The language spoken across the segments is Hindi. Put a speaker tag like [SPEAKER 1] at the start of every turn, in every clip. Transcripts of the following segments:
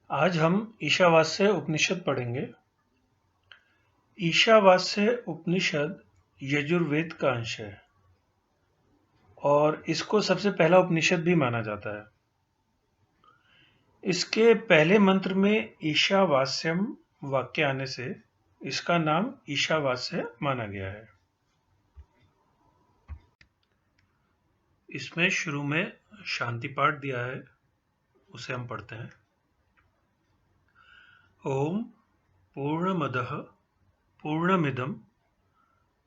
[SPEAKER 1] आज हम ईशावास्य उपनिषद पढ़ेंगे। ईशावास्य उपनिषद यजुर्वेद का अंश है और इसको सबसे पहला उपनिषद भी माना जाता है। इसके पहले मंत्र में ईशावास्यम वाक्य आने से इसका नाम ईशावास्य माना गया है। इसमें शुरू में शांति पाठ दिया है, उसे हम पढ़ते हैं। ओम पूर्णमदः पूर्णमिदं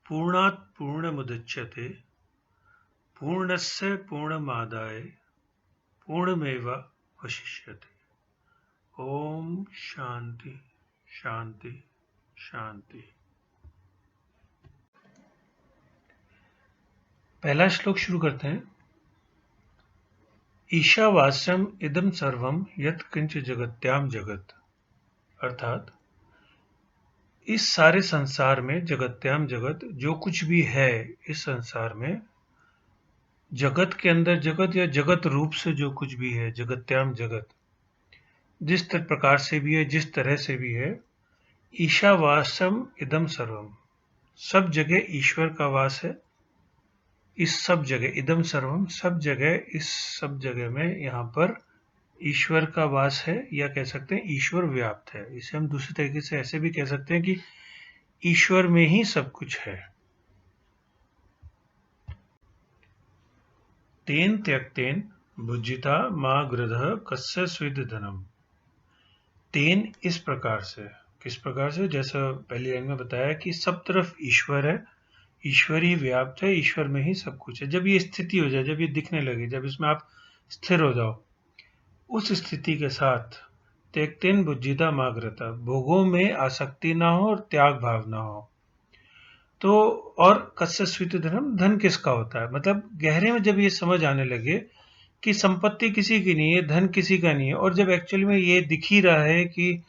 [SPEAKER 1] पूर्णात् पूर्णमुदच्यते पूर्णस्य पूर्णमादाय पूर्णमेवावशिष्यते। ओम शांति शांति शांति। पहला श्लोक शुरू करते हैं। ईशावास्यम इदं सर्वम यत् किंच जगत्याम जगत, अर्थात इस सारे संसार में, जगत्याम जगत, जो कुछ भी है इस संसार में, जगत के अंदर जगत या जगत रूप से जो कुछ भी है, जगत्याम जगत, जिस प्रकार से भी है, जिस तरह से भी है, ईशावास्यम इदम सर्वम, सब जगह ईश्वर का वास है। इस सब जगह, इदम सर्वम, सब जगह, इस सब जगह में यहाँ पर ईश्वर का वास है, या कह सकते हैं ईश्वर व्याप्त है। इसे हम दूसरे तरीके से ऐसे भी कह सकते हैं कि ईश्वर में ही सब कुछ है। तेन त्यक्तेन भुज्जिता मा गृधः कस्य स्विद धनम। तेन, इस प्रकार से, किस प्रकार से, जैसा पहली लाइन में बताया कि सब तरफ ईश्वर है, ईश्वर ही व्याप्त है, ईश्वर में ही सब कुछ है। जब ये स्थिति हो जाए, जब ये दिखने लगे, जब इसमें आप स्थिर हो जाओ, उस स्थिति के साथ त्यक्तेन भुज्जिता मा गृधः, भोगों में आसक्ति ना हो और त्याग भाव ना हो। तो और कस्य स्वित धनम, धन किसका होता है, मतलब गहरे में जब ये समझ आने लगे कि संपत्ति किसी की नहीं है, धन किसी का नहीं है, और जब एक्चुअली में ये दिख ही रहा है कि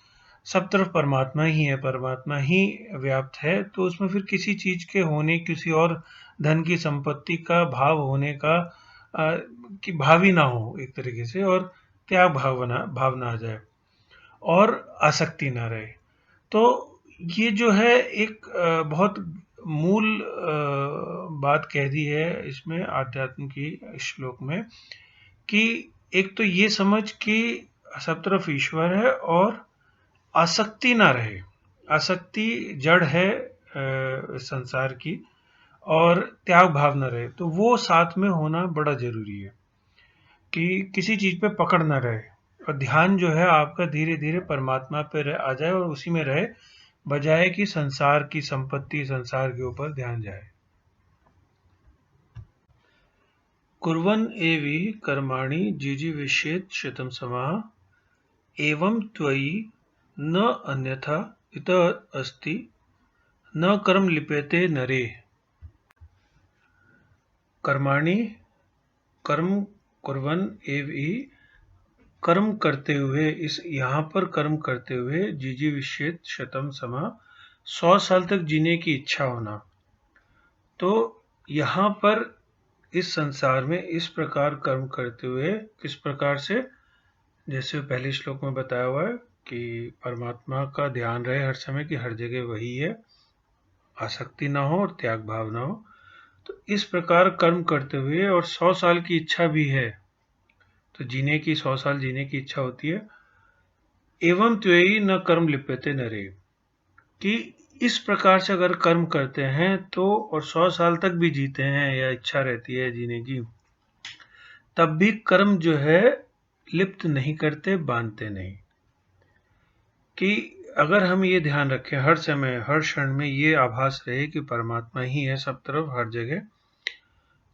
[SPEAKER 1] सब तरफ परमात्मा ही है, परमात्मा ही व्याप्त है, तो उसमें फिर किसी चीज के होने, किसी और धन की, संपत्ति का भाव होने का कि भाव ही ना हो एक तरीके से, और त्याग भावना आ जाए और आसक्ति ना रहे। तो ये जो है एक बहुत मूल बात कह दी है इसमें, आध्यात्म की श्लोक में, कि एक तो ये समझ कि सब तरफ ईश्वर है और आसक्ति ना रहे। आसक्ति जड़ है संसार की, और त्याग भाव न रहे, तो वो साथ में होना बड़ा जरूरी है कि किसी चीज पे पकड़ ना रहे, और ध्यान जो है आपका धीरे धीरे परमात्मा पे आ जाए और उसी में रहे, बजाय कि संसार की संपत्ति, संसार के ऊपर ध्यान जाए। कुर्वन् एवि कर्माणि जिजीविषेत् शतं समाः एवं त्वयि न अन्यथा इतः अस्ति न कर्म लिप्यते नरे। कर्माणि, कर्म, कुर्वन् एवि, कर्म करते हुए, इस यहाँ पर कर्म करते हुए, जिजीविषेत् शतं समाः, 100 साल तक जीने की इच्छा होना। तो यहाँ पर इस संसार में इस प्रकार कर्म करते हुए, किस प्रकार से, जैसे पहले श्लोक में बताया हुआ है कि परमात्मा का ध्यान रहे हर समय, कि हर जगह वही है, आसक्ति ना हो और त्याग भाव ना हो। तो इस प्रकार कर्म करते हुए, और 100 साल की इच्छा भी है, तो जीने की, 100 साल जीने की इच्छा होती है। एवं त्वयि न कर्म लिप्यते नरे, कि इस प्रकार से अगर कर्म करते हैं तो, और 100 साल तक भी जीते हैं, या इच्छा रहती है जीने की, तब भी कर्म जो है लिप्त नहीं करते, बांधते नहीं। कि अगर हम ये ध्यान रखें हर समय, हर क्षण में ये आभास रहे कि परमात्मा ही है सब तरफ, हर जगह,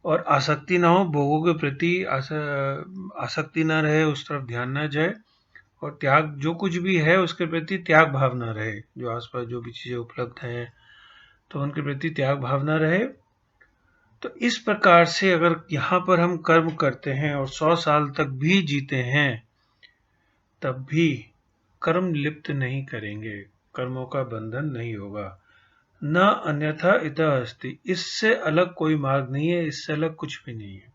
[SPEAKER 1] और आसक्ति ना हो, भोगों के प्रति आसक्ति ना रहे, उस तरफ ध्यान ना जाए, और त्याग, जो कुछ भी है उसके प्रति त्याग भाव ना रहे, जो आसपास जो भी चीजें उपलब्ध हैं तो उनके प्रति त्याग भाव ना रहे। तो इस प्रकार से अगर यहाँ पर हम कर्म करते हैं और 100 साल तक भी जीते हैं, तब भी कर्म लिप्त नहीं करेंगे, कर्मों का बंधन नहीं होगा। न अन्यथा इतः अस्ति, इससे अलग कोई मार्ग नहीं है, इससे अलग कुछ भी नहीं है।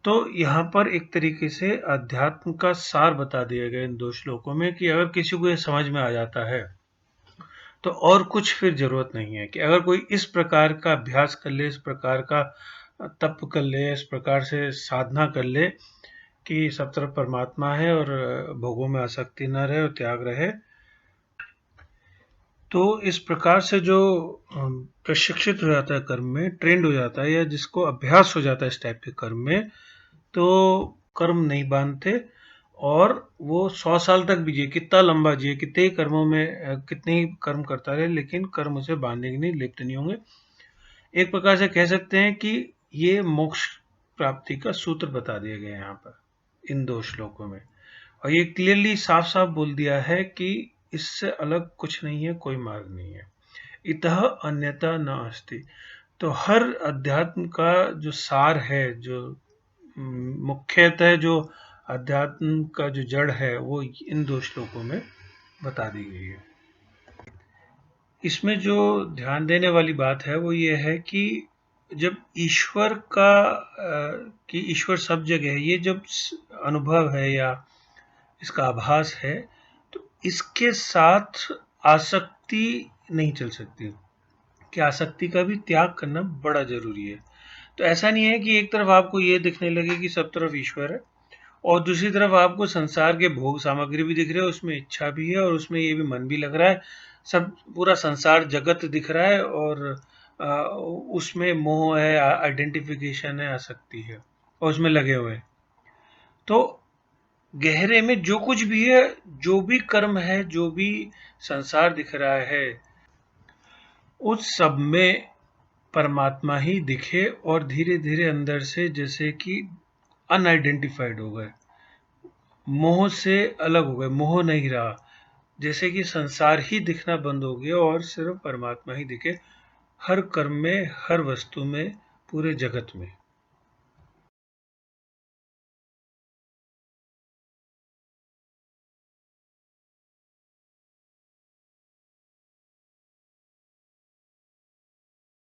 [SPEAKER 1] तो यहाँ पर एक तरीके से अध्यात्म का सार बता दिया गया इन 2 श्लोकों में कि अगर किसी को ये समझ में आ जाता है तो और कुछ फिर जरूरत नहीं है कि अगर कोई इस प्रकार का अभ्यास कर ले, इस प्रकार का तप कर ले, इस प्रकार से साधना कर ले कि सब तरफ परमात्मा है और भोगों में आसक्ति न रहे और त्याग रहे, तो इस प्रकार से जो प्रशिक्षित हो जाता है कर्म में, ट्रेंड हो जाता है, या जिसको अभ्यास हो जाता है इस टाइप के कर्म में, तो कर्म नहीं बांधते और वो 100 साल तक भी जिए, कितना लंबा जिए, कितने ही कर्मों में कितने ही कर्म करता रहे, लेकिन कर्म उसे बांधने के नहीं, लिप्त नहीं होंगे। एक प्रकार से कह सकते हैं कि ये मोक्ष प्राप्ति का सूत्र बता दिया गया है यहाँ पर इन 2 श्लोकों में, और ये क्लियरली साफ साफ बोल दिया है कि इससे अलग कुछ नहीं है, कोई मार्ग नहीं है। इतः अन्यथा न अस्ति। तो हर अध्यात्म का जो सार है, जो मुख्यतः जो अध्यात्म का जो जड़ है, वो इन 2 श्लोकों में बता दी गई है। इसमें जो ध्यान देने वाली बात है वो ये है कि जब ईश्वर का कि ईश्वर सब जगह है, ये जब अनुभव है या इसका आभास है, तो इसके साथ आसक्ति नहीं चल सकती, कि आसक्ति का भी त्याग करना बड़ा जरूरी है। तो ऐसा नहीं है कि एक तरफ आपको ये दिखने लगे कि सब तरफ ईश्वर है और दूसरी तरफ आपको संसार के भोग सामग्री भी दिख रहे हैं, उसमें इच्छा भी है और उसमें ये भी मन भी लग रहा है, सब पूरा संसार जगत दिख रहा है और उसमें मोह है, आइडेंटिफिकेशन है, आसक्ति है और उसमें लगे हुए हैं। तो गहरे में जो कुछ भी है, जो भी कर्म है, जो भी संसार दिख रहा है, उस सब में परमात्मा ही दिखे और धीरे धीरे अंदर से जैसे कि अनआइडेंटिफाइड हो गए, मोह से अलग हो गए, मोह नहीं रहा, जैसे कि संसार ही दिखना बंद हो गया और सिर्फ परमात्मा ही दिखे, हर कर्म में, हर वस्तु में, पूरे जगत में।